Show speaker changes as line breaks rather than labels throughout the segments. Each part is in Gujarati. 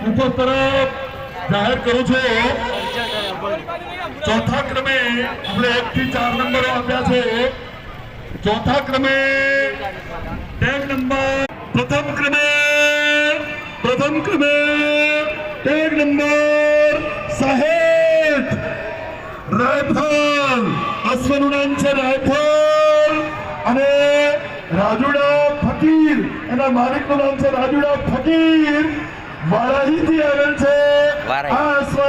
ઉપર તરફ જાહેર કરું છું ચોથા ક્રમે આપણે 1 થી 4 નંબરો આપ્યા છે ચોથા ક્રમે ટેગ નંબર પ્રથમ ક્રમે ટેગ નંબર 60 રાયફલ અશ્વનું નામ છે રાયફલ અને રાજુડા ફકીર એના માલિકનું નામ છે રાજુડા ફકીર વારાહીથી આવેલ છે આ અશ્વ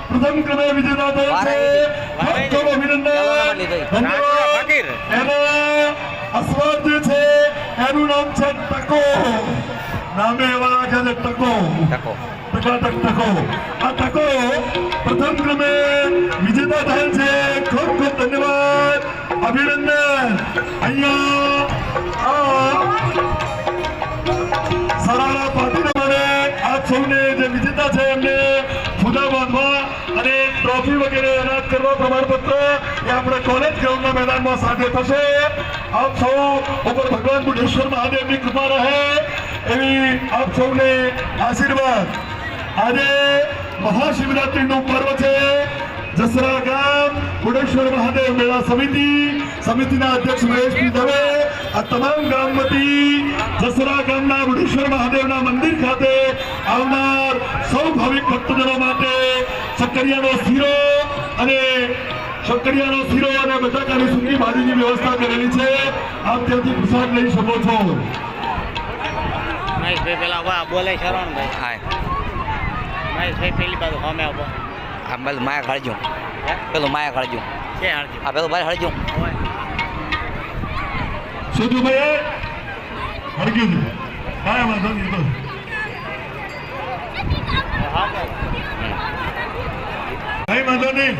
પ્રથમ ક્રમે વિજેતા થયેલ છે ખૂબ અભિનંદન ધન્યવાદ એના અશ્વ જે છે એનું નામ છે ટકો નામે એવા રાખે છે ટકો આ ટકો પ્રથમ ક્રમે વિજેતા થયેલ છે ખૂબ ખૂબ ધન્યવાદ અભિનંદન અહીંયા સરારા પાટીને મને આપ સૌને જે વિજેતા છે એમને ફૂદા બાંધવા અને ટ્રોફી વગેરે એનાયત કરવા પ્રમાણપત્ર એ આપણે કોલેજ ગ્રાઉન્ડના મેદાનમાં સાધ્ય થશે આપ સૌ ઉપર ભગવાન બુઢેશ્વર મહાદેવની કૃપા રહે એવી આપ સૌને આશીર્વાદ આજે મહાશિવરાત્રીનું પર્વ છે જસરા ગામ બુઢેશ્વર મહાદેવ મેળા સમિતિના અધ્યક્ષ મહેશજી દવે આ તમામ ગામ વતી જસરા ગામના બુઢેશ્વર મહાદેવના મંદિર ખાતે આવનાર સૌ ભાવિક ભક્તજનો માટે શક્કરિયાનો શીરો અને બટાકાની સૂકી ભાજીની વ્યવસ્થા કરેલી છે આપ ત્યાંથી પ્રસાદ લઈ શકો છો
મહેશભાઈ પેલા બોલે શરણભાઈ હા મહેશભાઈ પેલી બાજુ સામે આવો આ પેલું માયા હળજો પેલું માયા હળજો છે હળજો આ પેલું ભાઈ હળજો
શું ભાઈ હળગ્યું છે કાંઈ વાંધો નહીં બસ કઈ વાંધો નહીં